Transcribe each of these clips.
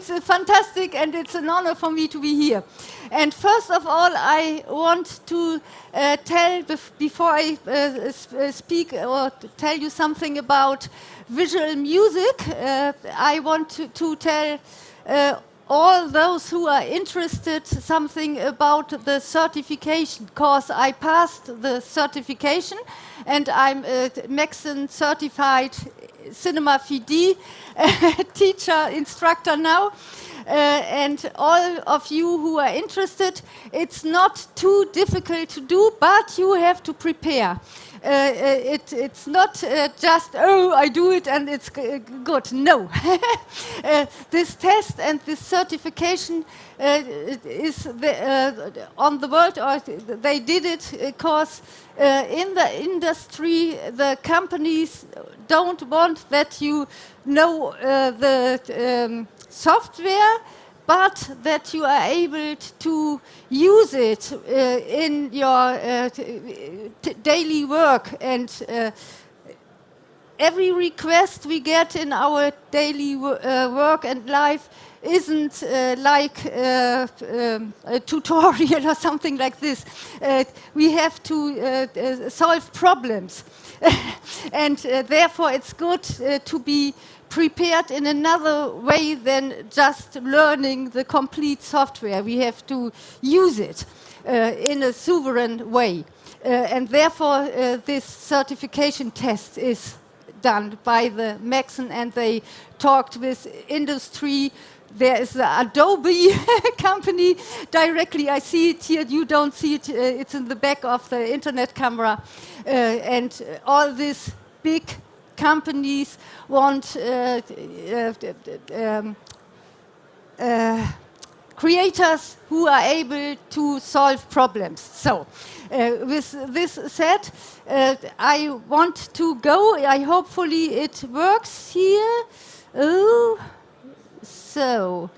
it's fantastic, and it's an honor for me to be here. And first of all, I want to tell, before I speak or tell you something about visual music, I want to tell all those who are interested something about the certification, because I passed the certification and I'm a Maxon certified Cinema 4D teacher, instructor now. And all of you who are interested, it's not too difficult to do, but you have to prepare. It's not just, oh, I do it and it's good. No. This test and this certification is on the world, or they did it because in the industry, the companies don't want that you know the software, but that you are able to use it in your daily work. And every request we get in our daily work and life isn't like a tutorial or something like this. We have to solve problems. And therefore it's good to be prepared in another way than just learning the complete software. We have to use it in a sovereign way. And therefore this certification test is done by the Maxon, and they talked with industry. There is the Adobe company directly. I see it here. You don't see it. It's in the back of the internet camera. And all these big companies want creators who are able to solve problems. So, with this said, I want to go. Hopefully it works here. Oh, so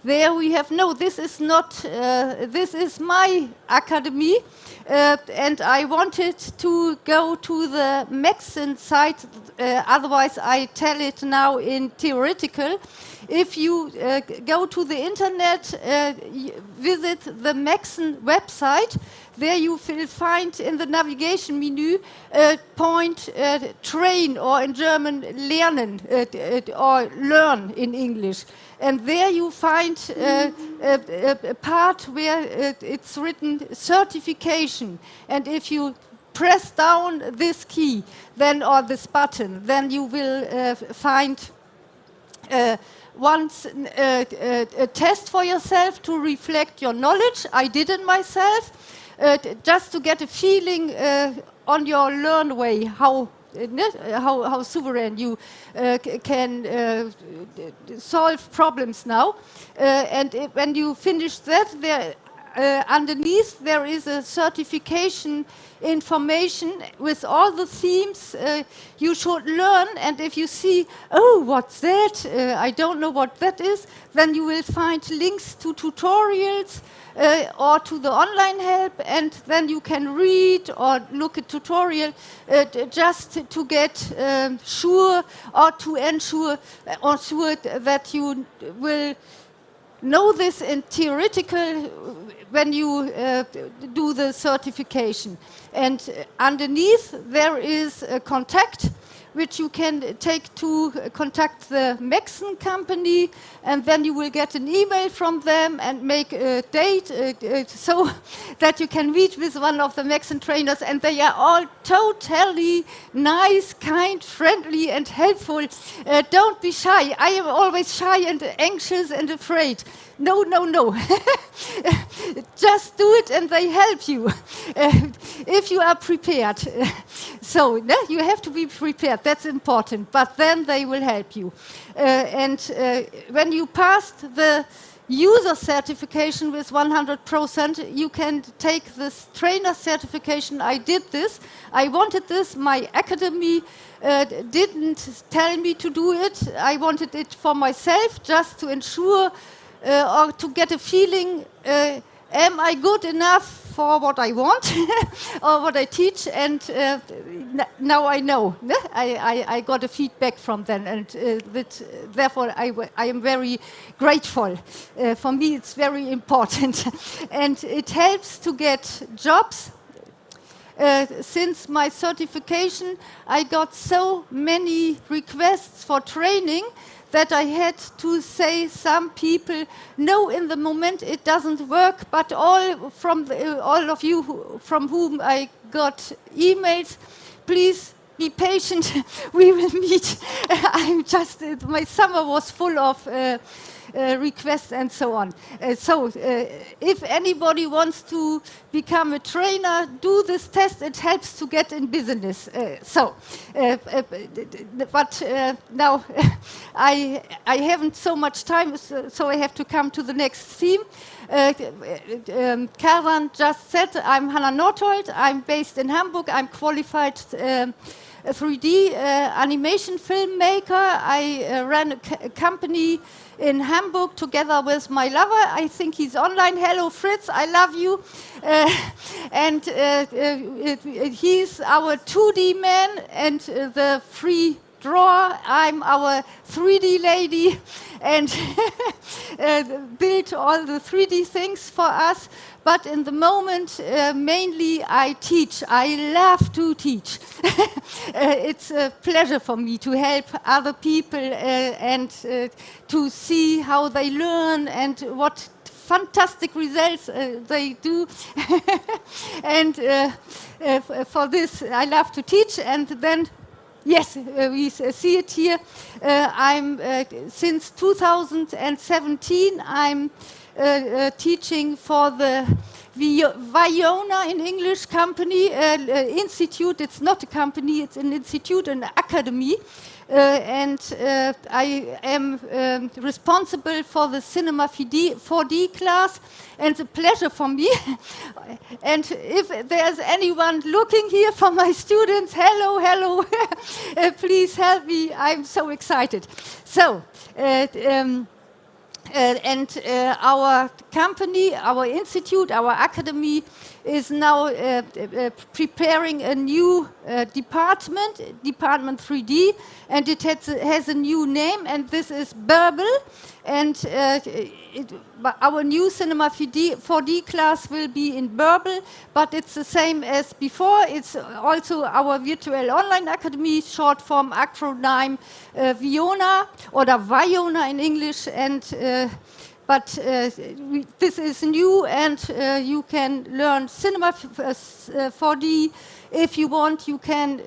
there we have. No, this is not. This is my academy. And I wanted to go to the Maxon site, otherwise I tell it now in theoretical. If you go to the internet, visit the Maxon website, there you will find in the navigation menu point train, or in German lernen, or learn in English. And there you find a part where it's written certification. And if you press down this key, then, or this button, then you will find once a test for yourself to reflect your knowledge. I did it myself, just to get a feeling on your learn way, how sovereign you can solve problems now. And when you finish that, there underneath there is a certification information with all the themes you should learn. And if you see, oh, what's that? I don't know what that is, then you will find links to tutorials or to the online help, and then you can read or look at tutorial just to get sure, or to ensure or sure that you will know this in theoretical when you do the certification. And underneath there is a contact which you can take to contact the Maxon company, and then you will get an email from them and make a date so that you can meet with one of the Maxon trainers, and they are all totally nice, kind, friendly and helpful. Don't be shy. I am always shy and anxious and afraid. No, no, no. Just do it and they help you if you are prepared. So you have to be prepared, that's important, but then they will help you. And when you passed the user certification with 100%, you can take this trainer certification. I did this. I wanted this. My academy didn't tell me to do it. I wanted it for myself, just to ensure or to get a feeling, am I good enough for what I want or what I teach? And now I know. Ne? I got a feedback from them, and therefore I am very grateful. For me, it's very important, and it helps to get jobs. Since my certification, I got so many requests for training that I had to say some people, no, in the moment it doesn't work, but all of you from whom I got emails, please be patient, we will meet. My summer was full of requests and so on. If anybody wants to become a trainer, do this test. It helps to get in business. But now I haven't so much time, so I have to come to the next theme. Karan just said, I'm Hanna Nordholt. I'm based in Hamburg. I'm qualified 3D animation filmmaker. I ran a company in Hamburg together with my lover. I think he's online. Hello, Fritz, I love you. He's our 2D man and the free drawer. I'm our 3D lady and built all the 3D things for us. But in the moment, mainly I teach. I love to teach. It's a pleasure for me to help other people and to see how they learn and what fantastic results they do. And for this, I love to teach. And then, yes, we see it here. Since 2017, I'm teaching for the VIONA in English company, institute. It's not a company, it's an institute, an academy. I am responsible for the Cinema 4D class, and it's a pleasure for me. And if there's anyone looking here for my students, hello, please help me. I'm so excited. So, our company, our institute, our academy is now preparing a new department 3D, and it has a new name, and this is Burble. And our new Cinema 4D class will be in Burble, but it's the same as before. It's also our virtual online academy, short form acronym VIONA, or VIONA in English. And this is new, and you can learn Cinema 4D. If you want, you can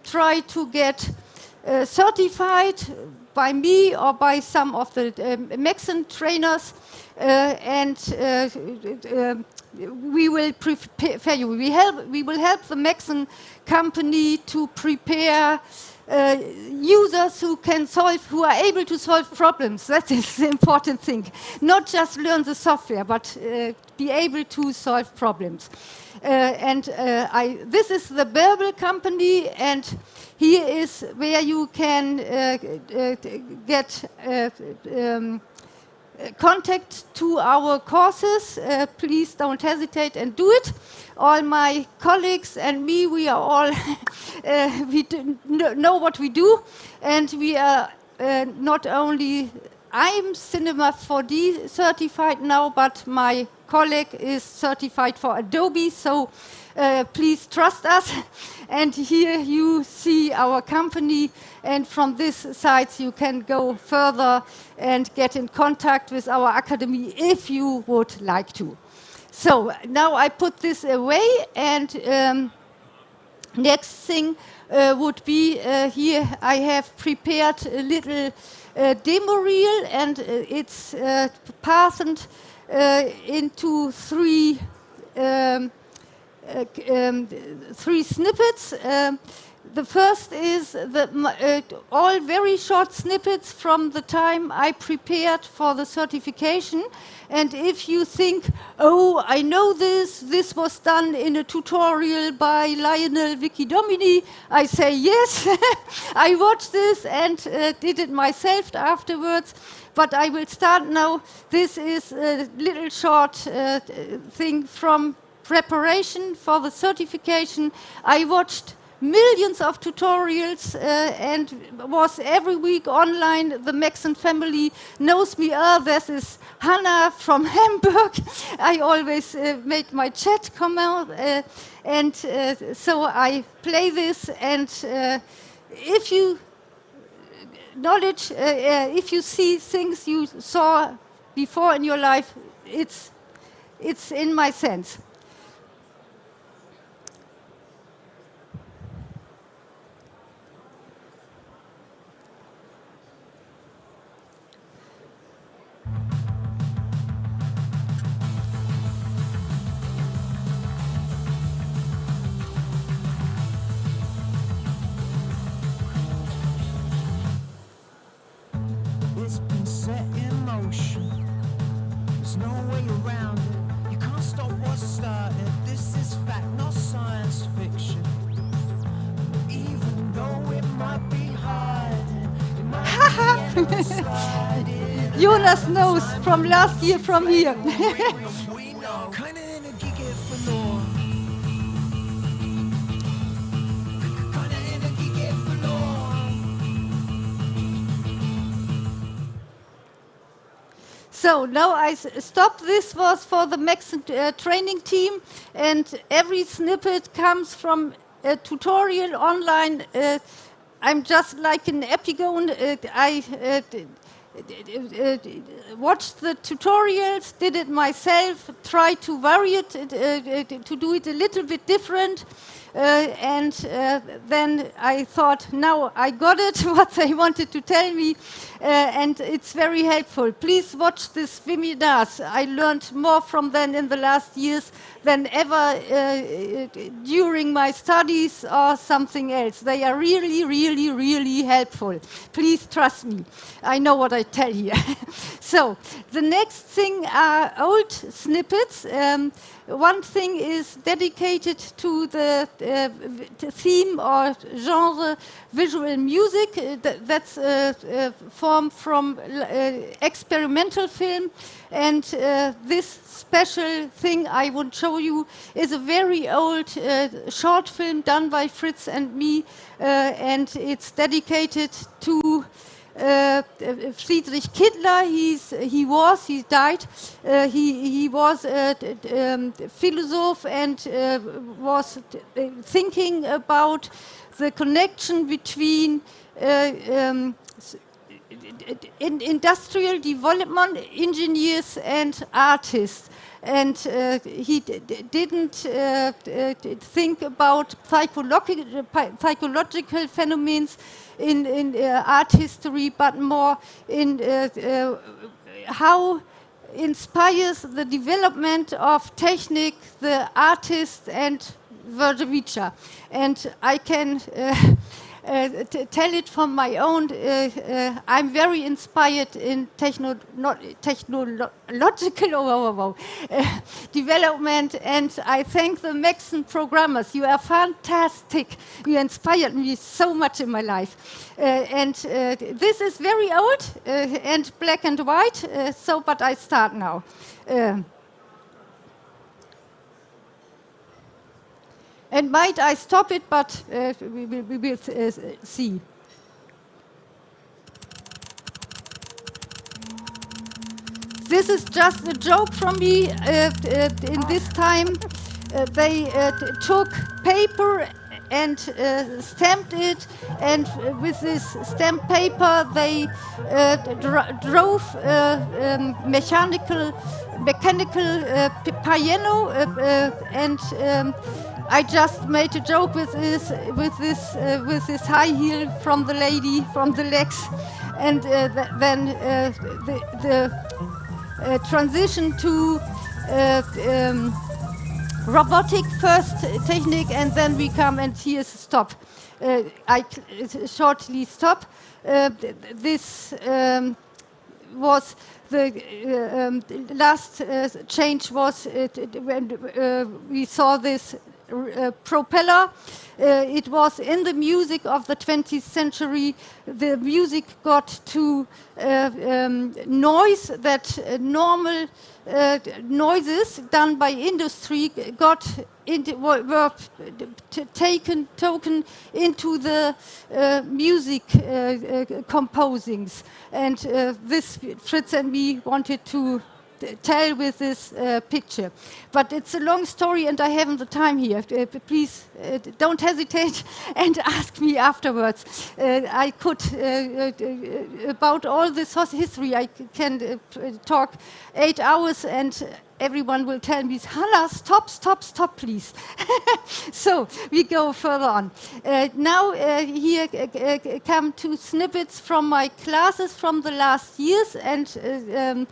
try to get certified by me or by some of the Maxon trainers, we will prepare you. We will help the Maxon company to prepare users who are able to solve problems. That is the important thing. Not just learn the software, but be able to solve problems. This is the Burble company, and here is where you can get contact to our courses. Please don't hesitate and do it. All my colleagues and me, we are all, we know what we do, and we are not only, I'm Cinema 4D certified now, but my colleague is certified for Adobe, so please trust us. And here you see our company, and from this side you can go further and get in contact with our academy if you would like to. So now I put this away, and next thing would be here I have prepared a little demo reel, and it's passed into three snippets. The first is all very short snippets from the time I prepared for the certification. And if you think, oh, I know this was done in a tutorial by Lionel Wickidomini, I say yes, I watched this and did it myself afterwards. But I will start now. This is a little short thing from preparation for the certification. I watched millions of tutorials and was every week online. The Maxon family knows me. This is Hanna from Hamburg. I always make my chat come out. And so I play this. And if you if you see things you saw before in your life, it's in my sense. It's been set in motion. There's no way around it. You can't stop what's started. This is fact, not science fiction. Even though it might be hard, it might be endless sliding. Jonas knows from last year from here. We know. Kinda in a gig it forlorn. Kinda in a gig it forlorn. So now I stop. This was for the Maxon training team, and every snippet comes from a tutorial online. I'm just like an epigone. I watched the tutorials, did it myself, tried to vary it, to do it a little bit different. And then I thought, now I got it, what they wanted to tell me, and it's very helpful. Please watch this webinars. I learned more from them in the last years than ever during my studies or something else. They are really, really, really helpful. Please trust me. I know what I tell you. So the next thing are old snippets. One thing is dedicated to the theme or genre visual music. That's formed from experimental film. And this special thing I would show you is a very old short film done by Fritz and me. And it's dedicated to Friedrich Kittler. He died. He was a philosopher and was thinking about the connection between industrial development engineers and artists. And he didn't think about psychological phenomena in art history, but more in how inspires the development of technique, the artist, and the teacher. And I can tell it from my own. I'm very inspired in technological development, and I thank the Maxon programmers. You are fantastic. You inspired me so much in my life. And this is very old and black and white, but I start now. And might I stop it, but we will see. This is just a joke from me. In this time, they took paper and stamped it, and with this stamped paper, they drove mechanical piano, and I just made a joke with this high heel from the lady, from the legs, and then the transition to robotic first technique, and then we come, and here's stop. I shortly stop. This was the last change was when we saw this propeller. It was in the music of the 20th century. The music got to noise that normal noises done by industry got were taken into the music composings, and this Fritz and me wanted to tell with this picture. But it's a long story and I haven't the time here. Please don't hesitate and ask me afterwards. I could, about all this history, I can talk 8 hours and everyone will tell me, Hanna, stop, please. So we go further on. Now here come 2 snippets from my classes from the last years, and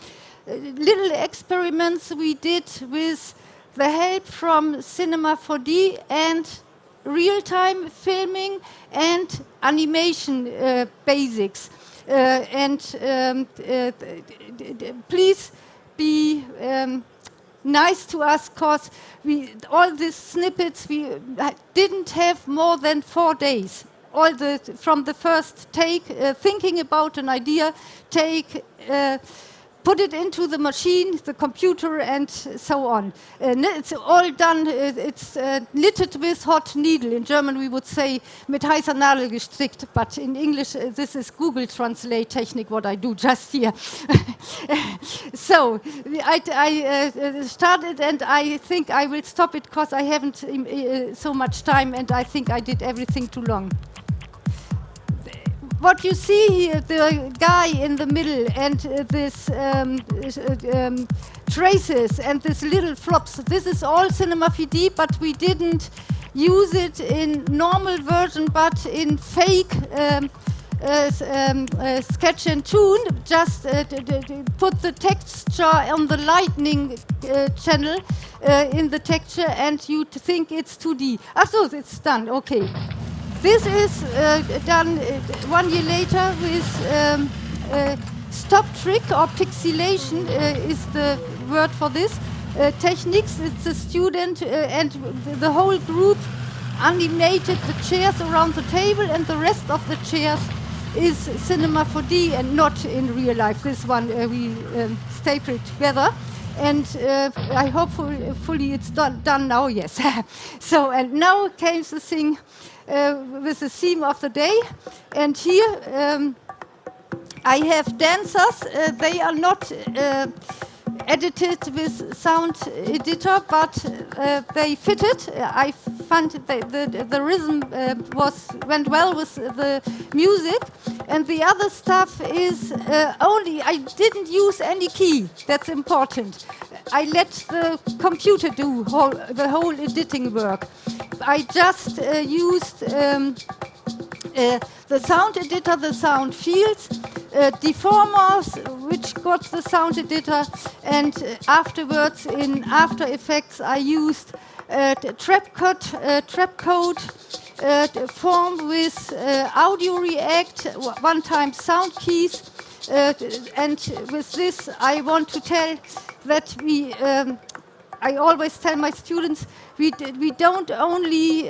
little experiments we did with the help from Cinema 4D and real-time filming and animation basics. Please be nice to us, because all these snippets we didn't have more than 4 days. From the first take, thinking about an idea, put it into the machine, the computer, and so on. It's all done, it's knitted with hot needle. In German we would say mit heißer Nadel gestrickt, but in English this is Google Translate technique, what I do just here. So I started, and I think I will stop it because I haven't so much time, and I think I did everything too long. What you see here, the guy in the middle, and this traces and this little flops, this is all Cinema 4D, but we didn't use it in normal version, but in fake sketch and tune. Just put the texture on the lightning channel in the texture, and you think it's 2D. So it's done, okay. This is done 1 year later with stop trick, or pixelation is the word for this. Techniques, it's a student and the whole group animated the chairs around the table, and the rest of the chairs is Cinema 4D and not in real life. This one we stapled together. And I hope fully it's done now, yes. So, and now came the thing with the theme of the day. And here I have dancers. They are not edited with sound editor, but they fitted. I found the rhythm went well with the music, and the other stuff is I didn't use any key. That's important. I let the computer do the whole editing work. I just used the sound editor, the sound fields, deformers, which got the sound editor, and afterwards in After Effects I used trap code formed with audio react, one-time sound keys, and with this I want to tell that I always tell my students, we don't only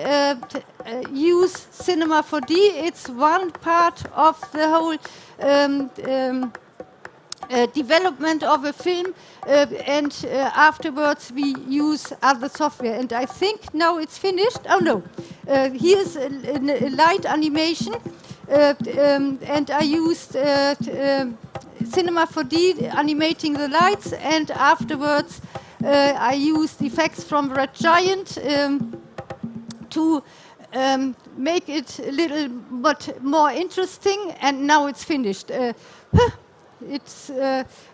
use Cinema 4D, it's one part of the whole development of a film, and afterwards we use other software. And I think now it's finished. Oh no, here's a light animation, and I used Cinema 4D animating the lights, and afterwards I used effects from Red Giant to make it a little bit more interesting, and now it's finished.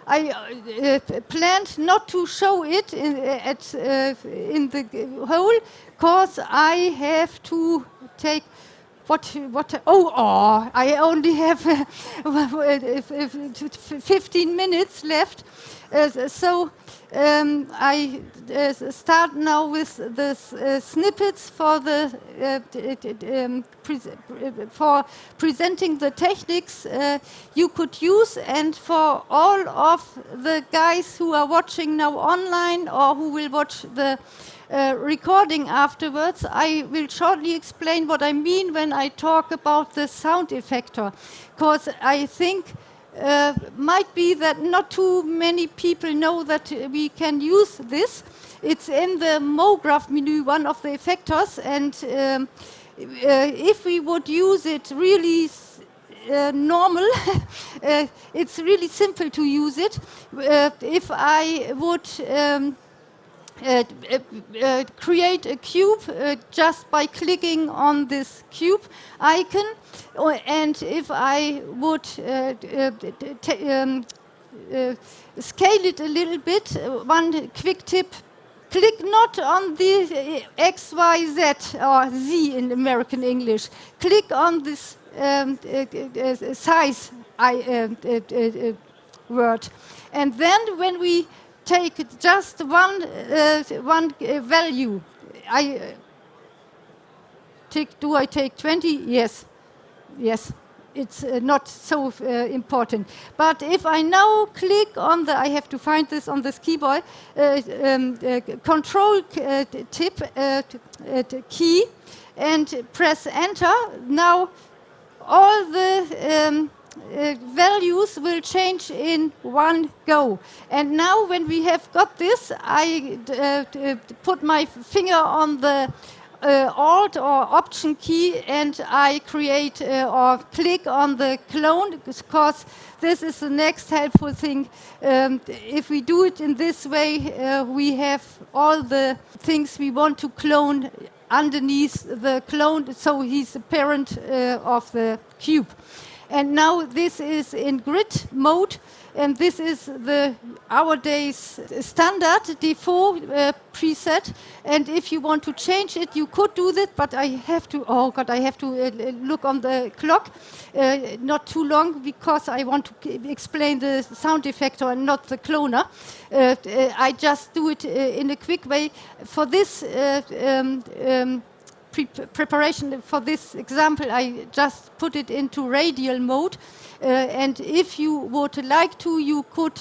I planned not to show it in the whole, because I have to take I only have 15 minutes left, so I start now with the snippets for for presenting the techniques you could use, and for all of the guys who are watching now online or who will watch the recording afterwards, I will shortly explain what I mean when I talk about the sound effector, because I think might be that not too many people know that we can use this. It's in the MoGraph menu, one of the effectors, and if we would use it really normal, it's really simple to use it. If I would create a cube just by clicking on this cube icon, and if I would scale it a little bit, one quick tip: click not on the X, Y, Z, or Z in American English. Click on this size word. And then when we take just one value, do I take 20? Yes. Yes. It's not so important. But if I now click on the, I have to find this on this keyboard, control key and press enter, now all the values will change in one go. And now when we have got this, I put my finger on the Alt or Option key, and I create or click on the clone, because this is the next helpful thing. If we do it in this way, we have all the things we want to clone underneath the clone, so he's the parent of the cube. And now this is in grid mode, and this is the nowadays standard default preset. And if you want to change it, you could do that, but I have to, oh God, I have to look on the clock, not too long, because I want to explain the sound effector and not the cloner. I just do it in a quick way. For this preparation for this example, I just put it into radial mode, and if you would like to, you could,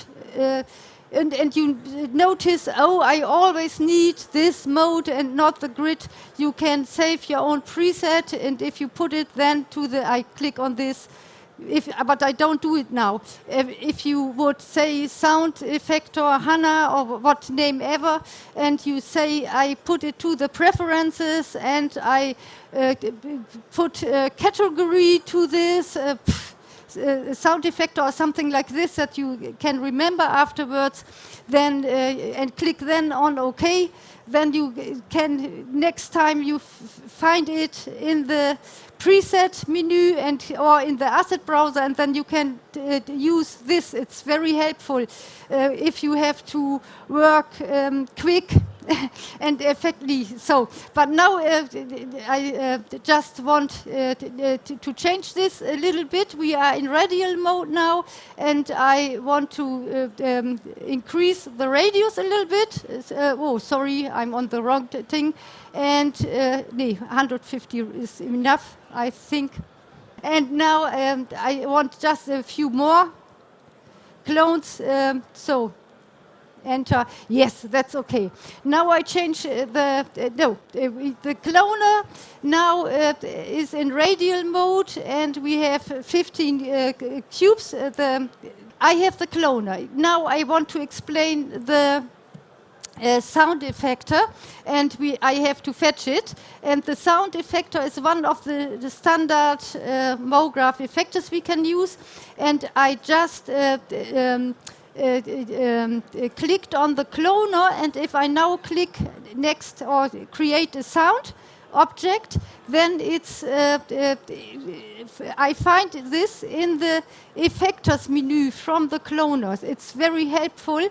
and you notice, oh, I always need this mode and not the grid. You can save your own preset, and if you put it then to the, I click on this, but I don't do it now. If you would say sound effector Hanna or what name ever, and you say I put it to the preferences and I put a category to this, sound effector or something like this that you can remember afterwards, then and click then on OK, then you can next time you find it in the preset menu and or in the asset browser, and then you can use this. It's very helpful if you have to work quick and effectively. So, but now I just want to change this a little bit. We are in radial mode now, and I want to increase the radius a little bit. Oh, sorry, I'm on the wrong thing. And 150 is enough, I think. And now I want just a few more clones. So enter. Yes, that's okay. Now I change the cloner now is in radial mode, and we have 15 cubes. I have the cloner. Now I want to explain the sound effector, and I have to fetch it. And the sound effector is one of the standard MoGraph effectors we can use. And I just clicked on the cloner, and if I now click next or create a sound object, then it's I find this in the effectors menu from the cloners. It's very helpful,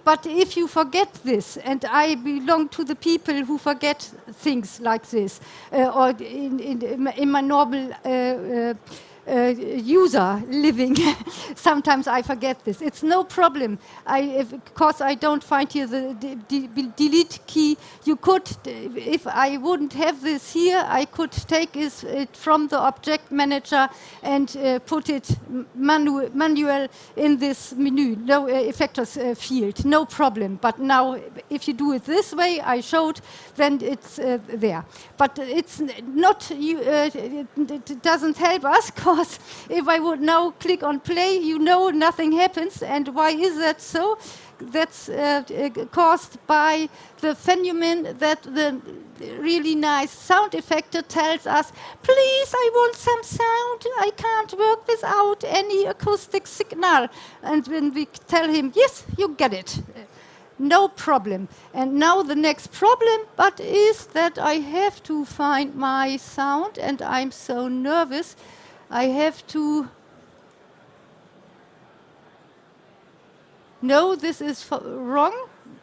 but if you forget this, and I belong to the people who forget things like this, or in my normal user living. Sometimes I forget this. It's no problem. Because I don't find here the delete key. You could, if I wouldn't have this here, I could take it from the object manager and put it manual in this menu, no effectors field, no problem. But now, if you do it this way, I showed, then it's there. But it's not, it doesn't help us, because if I would now click on play, nothing happens. And why is that so? That's caused by the phenomenon that the really nice sound effector tells us, please, I want some sound. I can't work without any acoustic signal. And when we tell him, yes, you get it. No problem. And now the next problem is that I have to find my sound, and I'm so nervous. I have to... No, this is wrong.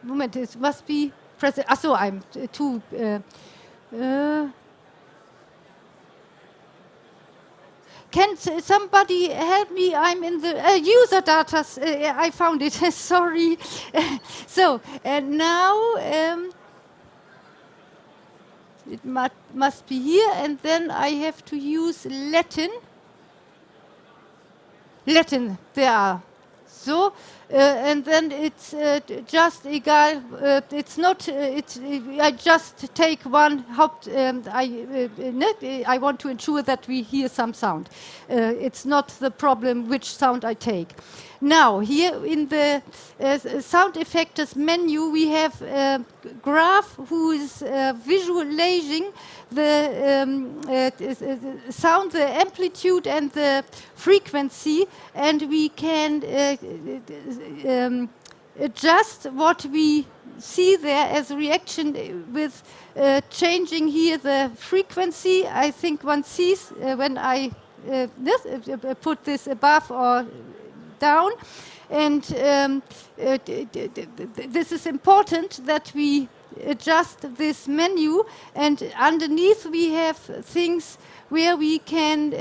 Moment, it must be present. So I'm too... Can somebody help me? I'm in the user data. I found it. Sorry. So, and now it must be here, and then I have to use Latin. Latin, there. So, and then it's just egal. It's not. I just take one. I want to ensure that we hear some sound. It's not the problem which sound I take. Now, here in the sound effectors menu, we have a graph who is visualizing the sound, the amplitude, and the frequency, and we can adjust what we see there as a reaction with changing here the frequency. I think one sees when I put this above or down, and this is important that we adjust this menu, and underneath we have things where we can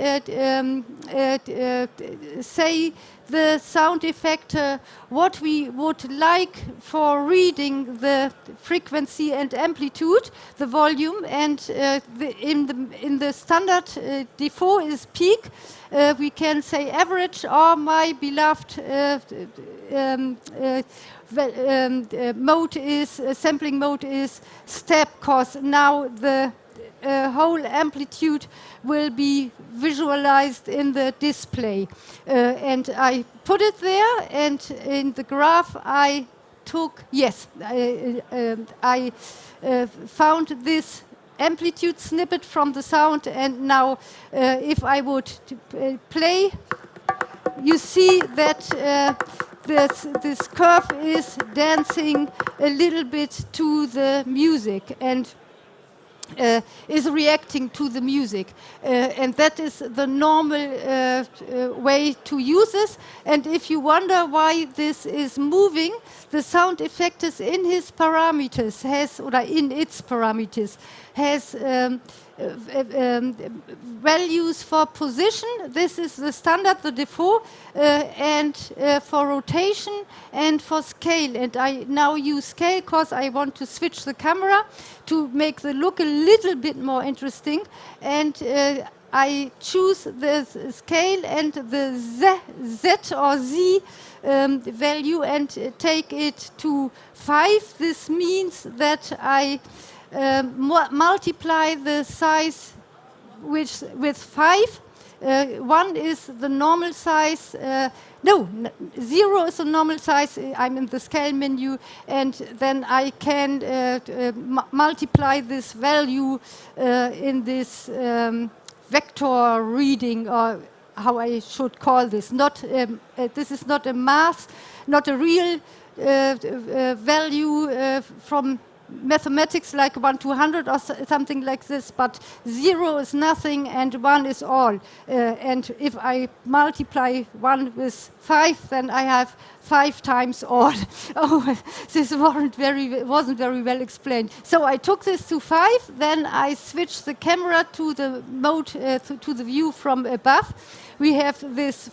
say the sound effector what we would like for reading the frequency and amplitude, the volume, and in the standard default is peak. We can say average, or my beloved mode is sampling mode is step, because now the whole amplitude will be visualized in the display. And I put it there, and in the graph I took, yes, I found this amplitude snippet from the sound, and now if I would play, you see that this curve is dancing a little bit to the music, and is reacting to the music. And that is the normal way to use this. And if you wonder why this is moving, the sound effect is in its parameters, has values for position. This is the standard, the default, and for rotation and for scale. And I now use scale because I want to switch the camera to make the look a little bit more interesting. And I choose the scale and the Z or Z value and take it to 5. This means that I multiply the size with 5. 1 is the normal size. 0 is the normal size. I'm in the scale menu, and then I can multiply this value in this vector reading, or how I should call this. This is not a math, not a real value from mathematics like 1 to 100 or something like this, but 0 is nothing and 1 is all. And if I multiply 1 with 5, then I have 5 times all. Oh, this wasn't very well explained. So I took this to 5, then I switched the camera to the mode, to the view from above. We have this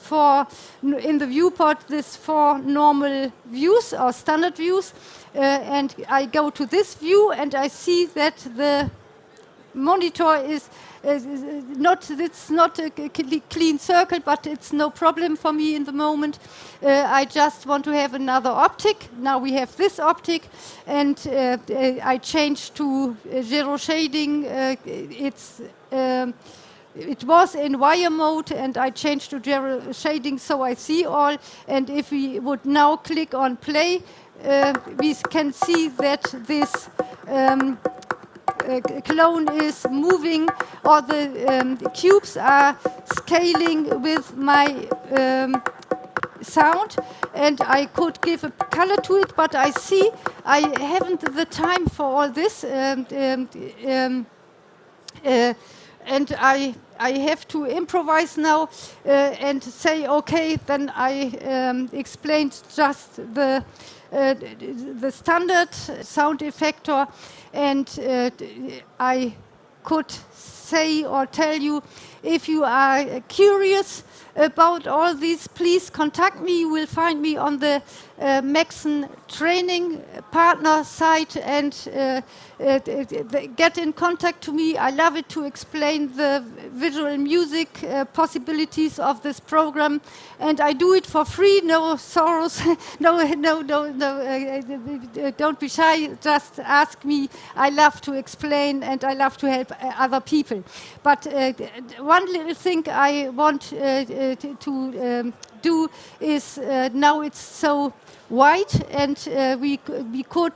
in the viewport, this 4 normal views or standard views. And I go to this view and I see that the monitor is it's not a clean circle, but it's no problem for me in the moment. I just want to have another optic. Now we have this optic, and I change to zero shading. It was in wire mode, and I changed to zero shading, so I see all. And if we would now click on play, we can see that this clone is moving, or the cubes are scaling with my sound, and I could give a color to it, but I see I haven't the time for all this, and I have to improvise now and say, okay, then I explained just the standard sound effector, and I could say or tell you, if you are curious about all these, please contact me. You will find me on the Maxon training partner site, and get in contact to me. I love it to explain the visual music possibilities of this program, and I do it for free. No sorrows. no, don't be shy. Just ask me. I love to explain, and I love to help other people. But one little thing I want to do is now it's so white, and we could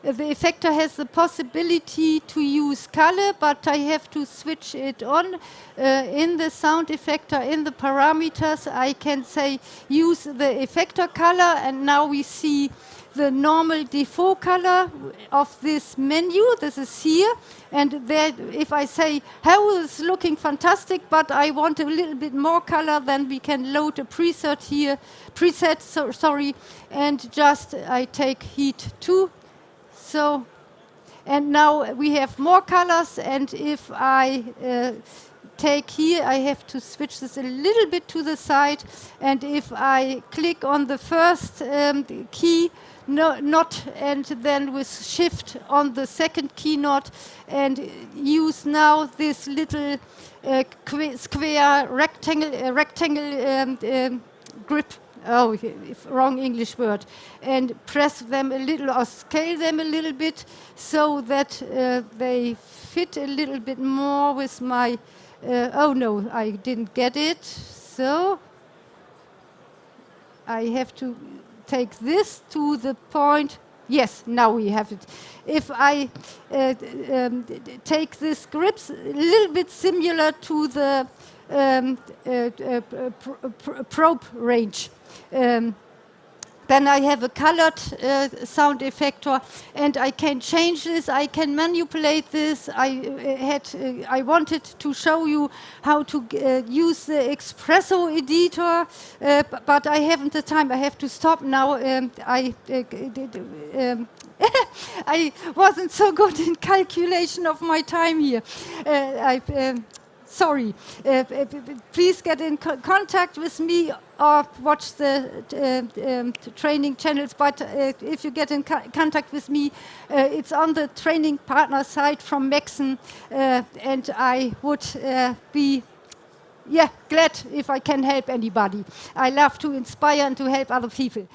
the effector has the possibility to use color, but I have to switch it on in the sound effector. In the parameters, I can say use the effector color, and now we see the normal default color of this menu. This is here, and there, if I say, "How is looking fantastic, but I want a little bit more color," then we can load a preset here, and just I take heat 2. So, and now we have more colors, and if I take here, I have to switch this a little bit to the side, and if I click on the first key, not, and then with shift on the second key not, and use now this little square rectangle grip. Oh, wrong English word. And press them a little, or scale them a little bit, so that they fit a little bit more with my. Oh no, I didn't get it. So I have to take this to the point. Yes, now we have it. If I take this grips, a little bit similar to the probe range, then I have a colored sound effector, and I can change this. I can manipulate this. I wanted to show you how to use the espresso editor, but I haven't the time. I have to stop now. I wasn't so good in calculation of my time here. Sorry. Please get in contact with me or watch the training channels. But if you get in contact with me, it's on the training partner site from Maxon, and I would be glad if I can help anybody. I love to inspire and to help other people.